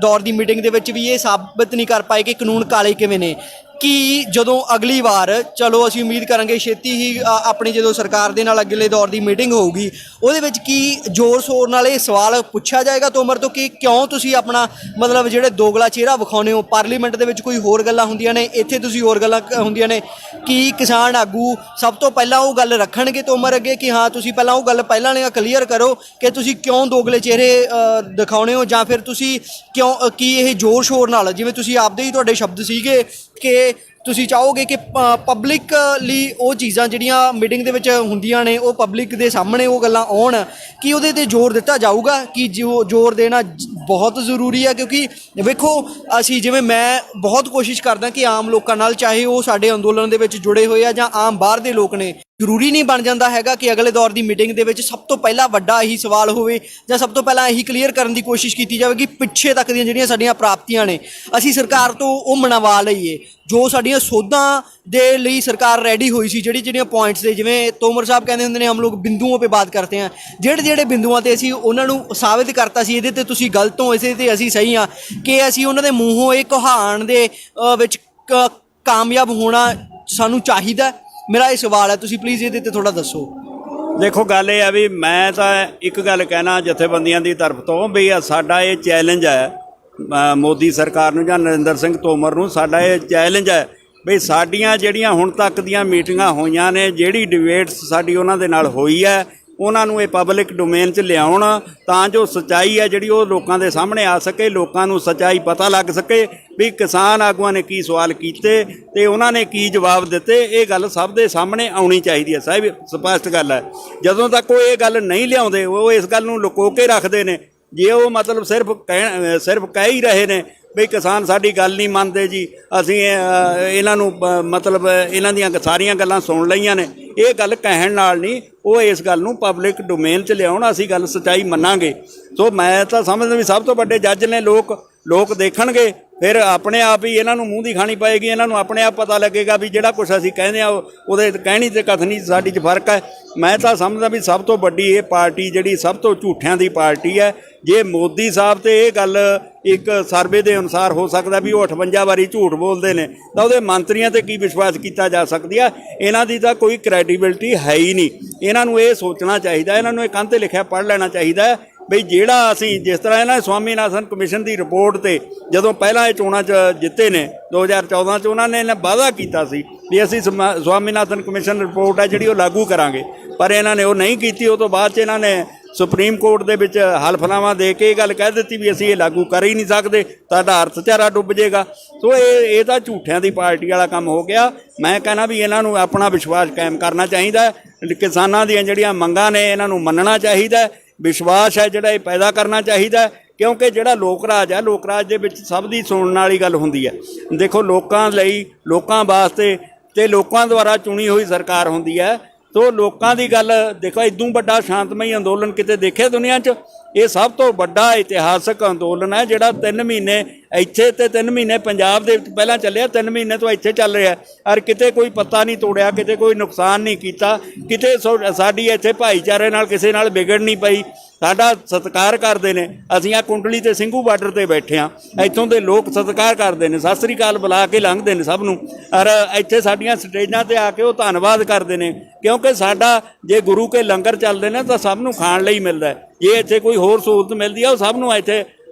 ਦੌਰ ਦੀ ਮੀਟਿੰਗ ਦੇ ਵਿੱਚ ਵੀ ਇਹ ਸਾਬਤ ਨਹੀਂ ਕਰ ਪਾਏ ਕਿ ਕਾਨੂੰਨ ਕਾਲੇ ਕਿਵੇਂ ਨੇ। ਕਿ ਜਦੋਂ ਅਗਲੀ ਵਾਰ ਚਲੋ ਅਸੀਂ ਉਮੀਦ ਕਰਾਂਗੇ ਛੇਤੀ ਹੀ ਆਪਣੀ ਜਦੋਂ ਸਰਕਾਰ ਦੇ ਨਾਲ ਅਗਲੇ ਦੌਰ ਦੀ ਮੀਟਿੰਗ ਹੋਊਗੀ, ਉਹਦੇ ਵਿੱਚ ਕੀ ਜ਼ੋਰ ਸ਼ੋਰ ਨਾਲ ਇਹ ਸਵਾਲ ਪੁੱਛਿਆ ਜਾਏਗਾ ਤੋਮਰ ਤੋਂ ਕਿ ਕਿਉਂ ਤੁਸੀਂ ਆਪਣਾ ਮਤਲਬ ਜਿਹੜੇ ਦੋਗਲਾ ਚਿਹਰਾ ਵਿਖਾਉਂਦੇ ਹੋ। ਪਾਰਲੀਮੈਂਟ ਦੇ ਵਿੱਚ ਕੋਈ ਹੋਰ ਗੱਲਾਂ ਹੁੰਦੀਆਂ ਨੇ, ਇੱਥੇ ਤੁਸੀਂ ਹੋਰ ਗੱਲਾਂ ਹੁੰਦੀਆਂ ਨੇ। ਕਿ ਕਿਸਾਨ ਆਗੂ ਸਭ ਤੋਂ ਪਹਿਲਾਂ ਉਹ ਗੱਲ ਰੱਖਣਗੇ ਤੋਮਰ ਅੱਗੇ ਕਿ ਹਾਂ ਤੁਸੀਂ ਪਹਿਲਾਂ ਉਹ ਗੱਲ ਪਹਿਲਾਂ ਵਾਲੀਆਂ ਕਲੀਅਰ ਕਰੋ ਕਿ ਤੁਸੀਂ ਕਿਉਂ ਦੋਗਲੇ ਚਿਹਰੇ ਦਿਖਾਉਂਦੇ ਹੋ, ਜਾਂ ਫਿਰ ਤੁਸੀਂ ਕਿਉਂ ਕੀ ਇਹ ਜ਼ੋਰ ਸ਼ੋਰ ਨਾਲ, ਜਿਵੇਂ ਤੁਸੀਂ ਆਪਦੇ ਹੀ ਤੁਹਾਡੇ ਸ਼ਬਦ ਸੀਗੇ ਕਿ ਤੁਸੀਂ ਚਾਹੋਗੇ ਕਿ ਪਬਲਿਕ ਲਈ ਉਹ ਚੀਜ਼ਾਂ ਜਿਹੜੀਆਂ ਮੀਟਿੰਗ ਦੇ ਵਿੱਚ ਹੁੰਦੀਆਂ ਨੇ ਉਹ ਪਬਲਿਕ ਦੇ ਸਾਹਮਣੇ ਉਹ ਗੱਲਾਂ ਆਉਣ, ਕਿ ਉਹਦੇ 'ਤੇ ਜ਼ੋਰ ਦਿੱਤਾ ਜਾਊਗਾ ਕਿ ਜ਼ੋਰ ਦੇਣਾ ਬਹੁਤ ਜ਼ਰੂਰੀ ਹੈ। ਕਿਉਂਕਿ ਵੇਖੋ ਅਸੀਂ ਜਿਵੇਂ ਮੈਂ ਬਹੁਤ ਕੋਸ਼ਿਸ਼ ਕਰਦਾ ਕਿ ਆਮ ਲੋਕਾਂ ਨਾਲ, ਚਾਹੇ ਉਹ ਸਾਡੇ ਅੰਦੋਲਨ ਦੇ ਵਿੱਚ ਜੁੜੇ ਹੋਏ ਆ ਜਾਂ ਆਮ ਬਾਹਰ ਦੇ ਲੋਕ ਨੇ, ਜ਼ਰੂਰੀ ਨਹੀਂ ਬਣ ਜਾਂਦਾ ਹੈਗਾ ਕਿ ਅਗਲੇ ਦੌਰ ਦੀ ਮੀਟਿੰਗ ਦੇ ਵਿੱਚ ਸਭ ਤੋਂ ਪਹਿਲਾਂ ਵੱਡਾ ਇਹੀ ਸਵਾਲ ਹੋਵੇ ਜਾਂ ਸਭ ਤੋਂ ਪਹਿਲਾਂ ਇਹੀ ਕਲੀਅਰ ਕਰਨ ਦੀ ਕੋਸ਼ਿਸ਼ ਕੀਤੀ ਜਾਵੇ ਕਿ ਪਿੱਛੇ ਤੱਕ ਦੀਆਂ ਜਿਹੜੀਆਂ ਸਾਡੀਆਂ ਪ੍ਰਾਪਤੀਆਂ ਨੇ ਅਸੀਂ ਸਰਕਾਰ ਤੋਂ ਉਹ ਮਨਵਾ ਲਈਏ, ਜੋ ਸਾਡੀਆਂ ਸੋਧਾਂ ਦੇ ਲਈ ਸਰਕਾਰ ਰੈਡੀ ਹੋਈ ਸੀ, ਜਿਹੜੀਆਂ ਪੁਆਇੰਟਸ ਦੇ, ਜਿਵੇਂ ਤੋਮਰ ਸਾਹਿਬ ਕਹਿੰਦੇ ਹੁੰਦੇ ਨੇ ਹਮ ਲੋਗ ਬਿੰਦੂਆਂ 'ਤੇ ਬਾਤ ਕਰਤੇ ਹਾਂ, ਜਿਹੜੇ ਬਿੰਦੂਆਂ 'ਤੇ ਅਸੀਂ ਉਹਨਾਂ ਨੂੰ ਸਾਬਿਤ ਕਰਤਾ ਸੀ ਇਹਦੇ 'ਤੇ ਤੁਸੀਂ ਗਲਤ ਹੋ, ਇਸੇ 'ਤੇ ਅਸੀਂ ਸਹੀ ਹਾਂ, ਕਿ ਅਸੀਂ ਉਹਨਾਂ ਦੇ ਮੂੰਹੋਂ ਇਹ ਕਹਾਣ ਦੇ ਵਿੱਚ ਕਾਮਯਾਬ ਹੋਣਾ ਸਾਨੂੰ ਚਾਹੀਦਾ। ਮੇਰਾ ਇਹ ਸਵਾਲ ਹੈ, ਤੁਸੀਂ ਪਲੀਜ਼ ਇਹਦੇ 'ਤੇ ਥੋੜ੍ਹਾ ਦੱਸੋ। ਦੇਖੋ ਗੱਲ ਇਹ ਆ ਵੀ ਮੈਂ ਤਾਂ ਇੱਕ ਗੱਲ ਕਹਿਣਾ ਜਥੇਬੰਦੀਆਂ ਦੀ ਤਰਫ ਤੋਂ ਵੀ ਸਾਡਾ ਇਹ ਚੈਲੰਜ ਹੈ ਮੋਦੀ ਸਰਕਾਰ ਨੂੰ ਜਾਂ ਨਰਿੰਦਰ ਸਿੰਘ ਤੋਮਰ ਨੂੰ, ਸਾਡਾ ਇਹ ਚੈਲੰਜ ਹੈ ਵੀ ਸਾਡੀਆਂ ਜਿਹੜੀਆਂ ਹੁਣ ਤੱਕ ਦੀਆਂ ਮੀਟਿੰਗਾਂ ਹੋਈਆਂ ਨੇ, ਜਿਹੜੀ ਡਿਬੇਟਸ ਸਾਡੀ ਉਹਨਾਂ ਦੇ ਨਾਲ ਹੋਈ ਹੈ, ਉਹਨਾਂ ਨੂੰ ਇਹ ਪਬਲਿਕ ਡੋਮੇਨ 'ਚ ਲਿਆਉਣ ਤਾਂ ਜੋ ਸੱਚਾਈ ਹੈ ਜਿਹੜੀ ਉਹ ਲੋਕਾਂ ਦੇ ਸਾਹਮਣੇ ਆ ਸਕੇ, ਲੋਕਾਂ ਨੂੰ ਸੱਚਾਈ ਪਤਾ ਲੱਗ ਸਕੇ ਵੀ ਕਿਸਾਨ ਆਗੂਆਂ ਨੇ ਕੀ ਸਵਾਲ ਕੀਤੇ ਤੇ ਉਹਨਾਂ ਨੇ ਕੀ ਜਵਾਬ ਦਿੱਤੇ। ਇਹ ਗੱਲ ਸਭ ਦੇ ਸਾਹਮਣੇ ਆਉਣੀ ਚਾਹੀਦੀ ਹੈ ਸਾਹਿਬ, ਸਪਸ਼ਟ ਗੱਲ ਹੈ। ਜਦੋਂ ਤੱਕ ਉਹ ਇਹ ਗੱਲ ਨਹੀਂ ਲਿਆਉਂਦੇ, ਉਹ ਇਸ ਗੱਲ ਨੂੰ ਲੁਕੋ ਕੇ ਰੱਖਦੇ ਨੇ। ਜੇ ਉਹ ਮਤਲਬ ਸਿਰਫ ਕਹਿ ਹੀ ਰਹੇ ਨੇ ਵੀ ਕਿਸਾਨ ਸਾਡੀ ਗੱਲ ਨਹੀਂ ਮੰਨਦੇ ਜੀ, ਅਸੀਂ ਇਹਨਾਂ ਨੂੰ ਮਤਲਬ ਇਹਨਾਂ ਦੀਆਂ ਸਾਰੀਆਂ ਗੱਲਾਂ ਸੁਣ ਲਈਆਂ ਨੇ, ਇਹ ਗੱਲ ਕਹਿਣ ਨਾਲ ਨਹੀਂ, ਉਹ ਇਸ ਗੱਲ ਨੂੰ ਪਬਲਿਕ ਡੋਮੇਨ 'ਚ ਲਿਆਉਣ, ਅਸੀਂ ਗੱਲ ਸੱਚਾਈ ਮੰਨਾਂਗੇ। ਸੋ ਮੈਂ ਤਾਂ ਸਮਝਦਾ ਵੀ ਸਭ ਤੋਂ ਵੱਡੇ ਜੱਜ ਨੇ ਲੋਕ ਦੇਖਣਗੇ, ਫਿਰ ਆਪਣੇ ਆਪ ਹੀ ਇਹਨਾਂ ਨੂੰ ਮੂੰਹ ਦੀ ਖਾਣੀ ਪਏਗੀ, ਇਹਨਾਂ ਨੂੰ ਆਪਣੇ ਆਪ ਪਤਾ ਲੱਗੇਗਾ ਵੀ ਜਿਹੜਾ ਕੁਛ ਅਸੀਂ ਕਹਿੰਦੇ ਆ ਉਹਦੇ ਕਹਿਣੀ ਤੇ ਕਥਨੀ ਸਾਡੀ 'ਚ ਫਰਕ ਹੈ। ਮੈਂ ਤਾਂ ਸਮਝਦਾ ਵੀ ਸਭ ਤੋਂ ਵੱਡੀ ਇਹ ਪਾਰਟੀ ਜਿਹੜੀ ਸਭ ਤੋਂ ਝੂਠਿਆਂ ਦੀ ਪਾਰਟੀ ਹੈ। ਜੇ ਮੋਦੀ ਸਾਹਿਬ ਤੇ ਇਹ ਗੱਲ ਇੱਕ ਸਰਵੇ ਦੇ ਅਨੁਸਾਰ ਹੋ ਸਕਦਾ ਵੀ ਉਹ 58 ਵਾਰੀ ਝੂਠ ਬੋਲਦੇ ਨੇ, ਤਾਂ ਉਹਦੇ ਮੰਤਰੀਆਂ ਤੇ ਕੀ ਵਿਸ਼ਵਾਸ ਕੀਤਾ ਜਾ ਸਕਦੀ ਆ? ਇਹਨਾਂ ਦੀ ਤਾਂ ਕੋਈ ਕ੍ਰੈਡੀਬਿਲਿਟੀ ਹੈ ਹੀ ਨਹੀਂ। ਇਹਨਾਂ ਨੂੰ ਇਹ ਸੋਚਣਾ ਚਾਹੀਦਾ, ਇਹਨਾਂ ਨੂੰ ਇਹ ਕੰਧ ਤੇ ਲਿਖਿਆ ਪੜ੍ਹ ਲੈਣਾ ਚਾਹੀਦਾ ਬਈ ਜਿਹੜਾ ਅਸੀਂ ਜਿਸ ਤਰ੍ਹਾਂ ਇਹਨਾਂ ਸਵਾਮੀਨਾਥਨ ਕਮਿਸ਼ਨ ਦੀ ਰਿਪੋਰਟ ਤੇ ਜਦੋਂ ਪਹਿਲਾਂ ਇਹ ਚੋਣਾਂ 'ਚ ਜਿੱਤੇ ਨੇ 2014 'ਚ, ਉਹਨਾਂ ਨੇ ਵਾਅਦਾ ਕੀਤਾ ਸੀ ਵੀ ਅਸੀਂ ਸਵਾਮੀਨਾਥਨ ਕਮਿਸ਼ਨ ਰਿਪੋਰਟ ਹੈ ਜਿਹੜੀ ਉਹ ਲਾਗੂ ਕਰਾਂਗੇ, ਪਰ ਇਹਨਾਂ ਨੇ ਉਹ ਨਹੀਂ ਕੀਤੀ। ਉਹ ਤੋਂ ਬਾਅਦ 'ਚ ਇਹਨਾਂ ਨੇ ਸੁਪਰੀਮ ਕੋਰਟ ਦੇ ਵਿੱਚ ਹਲਫਨਾਮਾ ਦੇ ਕੇ ਇਹ ਗੱਲ ਕਹਿ ਦਿੱਤੀ ਵੀ ਅਸੀਂ ਇਹ ਲਾਗੂ ਕਰ ਹੀ ਨਹੀਂ ਸਕਦੇ, ਤੁਹਾਡਾ ਅਰਥਚਾਰਾ ਡੁੱਬ ਜਾਏਗਾ। ਸੋ ਇਹ ਤਾਂ ਝੂਠਿਆਂ ਦੀ ਪਾਰਟੀ ਵਾਲਾ ਕੰਮ ਹੋ ਗਿਆ। ਮੈਂ ਕਹਿੰਦਾ ਵੀ ਇਹਨਾਂ ਨੂੰ ਆਪਣਾ ਵਿਸ਼ਵਾਸ ਕਾਇਮ ਕਰਨਾ ਚਾਹੀਦਾ, ਕਿਸਾਨਾਂ ਦੀਆਂ ਜਿਹੜੀਆਂ ਮੰਗਾਂ ਨੇ ਇਹਨਾਂ ਨੂੰ ਮੰਨਣਾ ਚਾਹੀਦਾ, ਵਿਸ਼ਵਾਸ ਹੈ ਜਿਹੜਾ ਇਹ ਪੈਦਾ ਕਰਨਾ ਚਾਹੀਦਾ, ਕਿਉਂਕਿ ਜਿਹੜਾ ਲੋਕ ਰਾਜ ਹੈ, ਲੋਕ ਰਾਜ ਦੇ ਵਿੱਚ ਸਭ ਦੀ ਸੁਣਨ ਵਾਲੀ ਗੱਲ ਹੁੰਦੀ ਹੈ। ਦੇਖੋ ਲੋਕਾਂ ਲਈ, ਲੋਕਾਂ ਵਾਸਤੇ ਤੇ ਲੋਕਾਂ ਦੁਆਰਾ ਚੁਣੀ ਹੋਈ ਸਰਕਾਰ ਹੁੰਦੀ ਹੈ। ਸੋ ਲੋਕਾਂ ਦੀ ਗੱਲ ਦੇਖੋ, ਇਦੋਂ ਵੱਡਾ ਸ਼ਾਂਤਮਈ ਅੰਦੋਲਨ ਕਿਤੇ ਦੇਖਿਆ ਦੁਨੀਆ 'ਚ? ਇਹ ਸਭ ਤੋਂ ਵੱਡਾ ਇਤਿਹਾਸਕ ਅੰਦੋਲਨ ਹੈ ਜਿਹੜਾ 3 ਮਹੀਨੇ ਇੱਥੇ ਤੇ 3 ਮਹੀਨੇ ਪੰਜਾਬ ਦੇ ਵਿੱਚ ਪਹਿਲਾਂ ਚੱਲਿਆ, 3 ਮਹੀਨੇ ਤੋਂ ਇੱਥੇ ਚੱਲ ਰਿਹਾ, ਔਰ ਕਿਤੇ ਕੋਈ ਪੱਤਾ ਨਹੀਂ ਤੋੜਿਆ, ਕਿਤੇ ਕੋਈ ਨੁਕਸਾਨ ਨਹੀਂ ਕੀਤਾ, ਕਿਤੇ ਸਾਡੀ ਇੱਥੇ ਭਾਈਚਾਰੇ ਨਾਲ ਕਿਸੇ ਨਾਲ ਵਿਗੜ ਨਹੀਂ ਪਈ, ਸਾਡਾ ਸਤਿਕਾਰ ਕਰਦੇ ਨੇ। ਅਸੀਂ ਆ ਕੁੰਡਲੀ ਤੇ ਸਿੰਘੂ ਬਾਰਡਰ ਤੇ ਬੈਠੇ ਹਾਂ, ਇੱਥੋਂ ਦੇ ਲੋਕ ਸਤਿਕਾਰ ਕਰਦੇ ਨੇ, ਸਤਿ ਸ੍ਰੀ ਅਕਾਲ ਬੁਲਾ ਕੇ ਲੰਘਦੇ ਨੇ ਸਭ ਨੂੰ, ਔਰ ਇੱਥੇ ਸਾਡੀਆਂ ਸਟੇਜਾਂ ਤੇ ਆ ਕੇ ਉਹ ਧੰਨਵਾਦ ਕਰਦੇ ਨੇ, ਕਿਉਂਕਿ ਸਾਡਾ ਜੇ ਗੁਰੂ ਕੇ ਲੰਗਰ ਚੱਲਦੇ ਨੇ ਤਾਂ ਸਭ ਨੂੰ ਖਾਣ ਲਈ ਮਿਲਦਾ। ਜੇ ਇੱਥੇ ਕੋਈ ਹੋਰ ਸਹੂਲਤ ਮਿਲਦੀ ਆ ਉਹ ਸਭ ਨੂੰ ਇੱਥੇ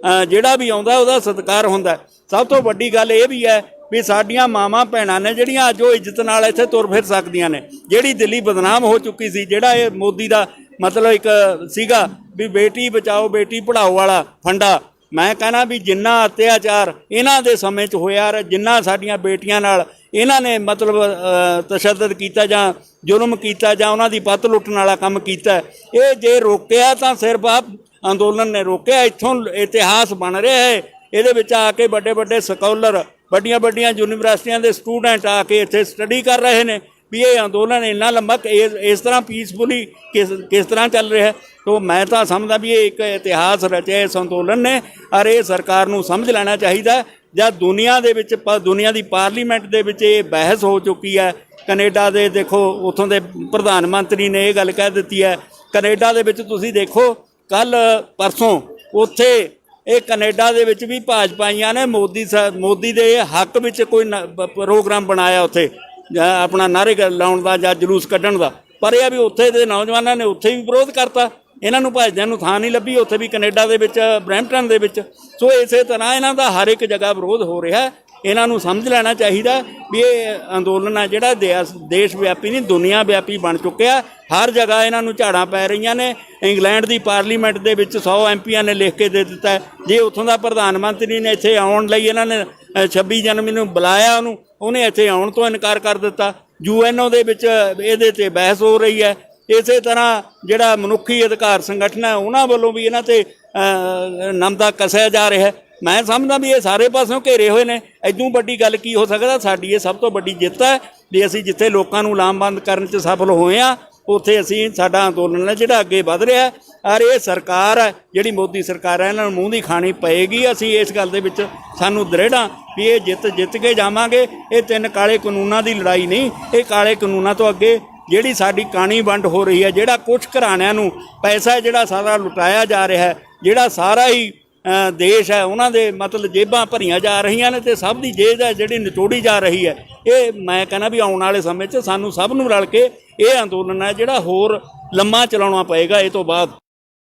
ਜਿਹੜਾ ਵੀ ਆਉਂਦਾ ਉਹਦਾ ਸਤਿਕਾਰ ਹੁੰਦਾ। ਸਭ ਤੋਂ ਵੱਡੀ ਗੱਲ ਇਹ ਵੀ ਹੈ ਵੀ ਸਾਡੀਆਂ ਮਾਵਾਂ ਭੈਣਾਂ ਨੇ ਜਿਹੜੀਆਂ ਅੱਜ ਉਹ ਇੱਜ਼ਤ ਨਾਲ ਇੱਥੇ ਤੁਰ ਫਿਰ ਸਕਦੀਆਂ ਨੇ। ਜਿਹੜੀ ਦਿੱਲੀ ਬਦਨਾਮ ਹੋ ਚੁੱਕੀ ਸੀ, ਜਿਹੜਾ ਇਹ ਮੋਦੀ ਦਾ ਮਤਲਬ ਇੱਕ ਸੀਗਾ ਵੀ ਬੇਟੀ ਬਚਾਓ ਬੇਟੀ ਪੜ੍ਹਾਓ ਵਾਲਾ ਫੰਡਾ, ਮੈਂ ਕਹਿਣਾ ਵੀ ਜਿੰਨਾ ਅਤਿਆਚਾਰ ਇਹਨਾਂ ਦੇ ਸਮੇਂ 'ਚ ਹੋਇਆ, ਜਿੰਨਾ ਸਾਡੀਆਂ ਬੇਟੀਆਂ ਨਾਲ ਇਹਨਾਂ ਨੇ ਮਤਲਬ ਤਸ਼ੱਦਦ ਕੀਤਾ ਜਾਂ ਜ਼ੁਲਮ ਕੀਤਾ ਜਾਂ ਉਹਨਾਂ ਦੀ ਪੱਤ ਲੁੱਟਣ ਵਾਲਾ ਕੰਮ ਕੀਤਾ, ਇਹ ਜੇ ਰੋਕਿਆ ਤਾਂ ਸਿਰਫ ਆਪ ਅੰਦੋਲਨ ਨੇ ਰੋਕਿਆ। ਇੱਥੋਂ ਇਤਿਹਾਸ ਬਣ ਰਿਹਾ ਹੈ, ਇਹਦੇ ਵਿੱਚ ਆ ਕੇ ਵੱਡੇ ਵੱਡੇ ਸਕਾਲਰ, ਵੱਡੀਆਂ ਯੂਨੀਵਰਸਿਟੀਆਂ ਦੇ ਸਟੂਡੈਂਟ ਆ ਕੇ ਇੱਥੇ ਸਟੱਡੀ ਕਰ ਰਹੇ ਨੇ ਵੀ ਇਹ ਅੰਦੋਲਨ ਇੰਨਾ ਲੰਬਾ ਇਸ ਤਰ੍ਹਾਂ ਪੀਸਫੁਲੀ ਕਿਸ ਤਰ੍ਹਾਂ ਚੱਲ ਰਿਹਾ। ਤੋ ਮੈਂ ਤਾਂ ਸਮਝਦਾ ਵੀ ਇਹ ਇੱਕ ਇਤਿਹਾਸ ਰਚਿਆ ਇਸ ਅੰਦੋਲਨ ਨੇ, ਔਰ ਇਹ ਸਰਕਾਰ ਨੂੰ ਸਮਝ ਲੈਣਾ ਚਾਹੀਦਾ। ਜਾਂ ਦੁਨੀਆ ਦੇ ਵਿੱਚ, ਦੁਨੀਆ ਦੀ ਪਾਰਲੀਮੈਂਟ ਦੇ ਵਿੱਚ ਇਹ ਬਹਿਸ ਹੋ ਚੁੱਕੀ ਹੈ। ਕੈਨੇਡਾ ਦੇ ਦੇਖੋ, ਉੱਥੋਂ ਦੇ ਪ੍ਰਧਾਨ ਮੰਤਰੀ ਨੇ ਇਹ ਗੱਲ ਕਹਿ ਦਿੱਤੀ ਹੈ। ਕੈਨੇਡਾ ਦੇ ਵਿੱਚ ਤੁਸੀਂ ਦੇਖੋ, ਕੱਲ੍ਹ ਪਰਸੋਂ ਉੱਥੇ ਇਹ ਕੈਨੇਡਾ ਦੇ ਵਿੱਚ ਵੀ ਭਾਜਪਾਈਆਂ ਨੇ ਮੋਦੀ ਦੇ ਹੱਕ ਵਿੱਚ ਕੋਈ ਪ੍ਰੋਗਰਾਮ ਬਣਾਇਆ, ਉੱਥੇ ਆਪਣਾ ਨਾਅਰੇ ਲਾਉਣ ਦਾ ਜਾਂ ਜਲੂਸ ਕੱਢਣ ਦਾ, ਪਰ ਇਹ ਵੀ ਉੱਥੇ ਦੇ ਨੌਜਵਾਨਾਂ ਨੇ ਉੱਥੇ ਵੀ ਵਿਰੋਧ ਕਰਤਾ। ਇਹਨਾਂ ਨੂੰ ਭੱਜਦਿਆਂ ਨੂੰ ਥਾਂ ਨਹੀਂ ਲੱਭੀ, ਉੱਥੇ ਵੀ ਕੈਨੇਡਾ ਦੇ ਵਿੱਚ, ਬਰੈਂਪਟਨ ਦੇ ਵਿੱਚ। ਸੋ ਇਸੇ ਤਰ੍ਹਾਂ ਇਹਨਾਂ ਦਾ ਹਰ ਇੱਕ ਜਗ੍ਹਾ ਵਿਰੋਧ ਹੋ ਰਿਹਾ। ਇਹਨਾਂ ਨੂੰ ਸਮਝ ਲੈਣਾ ਚਾਹੀਦਾ ਵੀ ਇਹ ਅੰਦੋਲਨ ਆ ਜਿਹੜਾ ਦੇਸ਼ ਵਿਆਪੀ ਨਹੀਂ, ਦੁਨੀਆ ਵਿਆਪੀ ਬਣ ਚੁੱਕਿਆ। ਹਰ ਜਗ੍ਹਾ ਇਹਨਾਂ ਨੂੰ ਝਾੜਾਂ ਪੈ ਰਹੀਆਂ ਨੇ। ਇੰਗਲੈਂਡ ਦੀ ਪਾਰਲੀਮੈਂਟ ਦੇ ਵਿੱਚ 100 ਐਮਪੀਆਂ ਨੇ ਲਿਖ ਕੇ ਦੇ ਦਿੱਤਾ, ਜੇ ਉੱਥੋਂ ਦਾ ਪ੍ਰਧਾਨ ਮੰਤਰੀ ਨੇ ਇੱਥੇ ਆਉਣ ਲਈ, ਇਹਨਾਂ ਨੇ 26 ਜਨਵਰੀ ਨੂੰ ਬੁਲਾਇਆ ਉਹਨੇ ਇੱਥੇ ਆਉਣ ਤੋਂ ਇਨਕਾਰ ਕਰ ਦਿੱਤਾ। UNO ਦੇ ਵਿੱਚ ਇਹਦੇ 'ਤੇ ਬਹਿਸ ਹੋ ਰਹੀ ਹੈ। ਇਸੇ ਤਰ੍ਹਾਂ ਜਿਹੜਾ ਮਨੁੱਖੀ ਅਧਿਕਾਰ ਸੰਗਠਨ ਹੈ, ਉਹਨਾਂ ਵੱਲੋਂ ਵੀ ਇਹਨਾਂ 'ਤੇ ਨਮਦਾ ਕੱਸਿਆ ਜਾ ਰਿਹਾ। ਮੈਂ ਸਮਝਦਾ ਵੀ ਇਹ ਸਾਰੇ ਪਾਸਿਓਂ ਘੇਰੇ ਹੋਏ ਨੇ। ਇਦੋਂ ਵੱਡੀ ਗੱਲ ਕੀ ਹੋ ਸਕਦਾ। ਸਾਡੀ ਇਹ ਸਭ ਤੋਂ ਵੱਡੀ ਜਿੱਤ ਹੈ ਵੀ ਅਸੀਂ ਜਿੱਥੇ ਲੋਕਾਂ ਨੂੰ ਲਾਮਬੰਦ ਕਰਨ 'ਚ ਸਫਲ ਹੋਏ ਹਾਂ, ਉੱਥੇ ਅਸੀਂ ਸਾਡਾ ਅੰਦੋਲਨ ਹੈ ਜਿਹੜਾ ਅੱਗੇ ਵਧ ਰਿਹਾ। ਔਰ ਇਹ ਸਰਕਾਰ ਹੈ ਜਿਹੜੀ ਮੋਦੀ ਸਰਕਾਰ ਹੈ, ਇਹਨਾਂ ਨੂੰ ਮੂੰਹ ਦੀ ਖਾਣੀ ਪਏਗੀ। ਅਸੀਂ ਇਸ ਗੱਲ ਦੇ ਵਿੱਚ ਸਾਨੂੰ ਦ੍ਰਿੜ ਹਾਂ ਵੀ ਇਹ ਜਿੱਤ ਕੇ ਜਾਵਾਂਗੇ। ਇਹ 3 ਕਾਲੇ ਕਾਨੂੰਨਾਂ ਦੀ ਲੜਾਈ ਨਹੀਂ, ਇਹ ਕਾਲੇ ਕਾਨੂੰਨਾਂ ਤੋਂ ਅੱਗੇ ਜਿਹੜੀ ਸਾਡੀ ਕਾਣੀ ਵੰਡ ਹੋ ਰਹੀ ਹੈ, ਜਿਹੜਾ ਕੁਛ ਘਰਾਣਿਆਂ ਨੂੰ ਪੈਸਾ ਜਿਹੜਾ ਸਾਰਾ ਲੁਟਾਇਆ ਜਾ ਰਿਹਾ ਹੈ, ਜਿਹੜਾ ਸਾਰਾ ਹੀ ਦੇਸ਼ ਹੈ ਉਹਨਾਂ ਦੇ ਮਤਲਬ ਜੇਬਾਂ ਭਰੀਆਂ ਜਾ ਰਹੀਆਂ ਨੇ, ਅਤੇ ਸਭ ਦੀ ਜੇਬ ਹੈ ਜਿਹੜੀ ਨਿਚੋੜੀ ਜਾ ਰਹੀ ਹੈ। ਇਹ ਮੈਂ ਕਹਿੰਦਾ ਵੀ ਆਉਣ ਵਾਲੇ ਸਮੇਂ 'ਚ ਸਾਨੂੰ ਸਭ ਨੂੰ ਰਲ ਕੇ ਇਹ ਅੰਦੋਲਨ ਹੈ ਜਿਹੜਾ ਹੋਰ ਲੰਮਾ ਚਲਾਉਣਾ ਪਏਗਾ ਇਹ ਤੋਂ ਬਾਅਦ।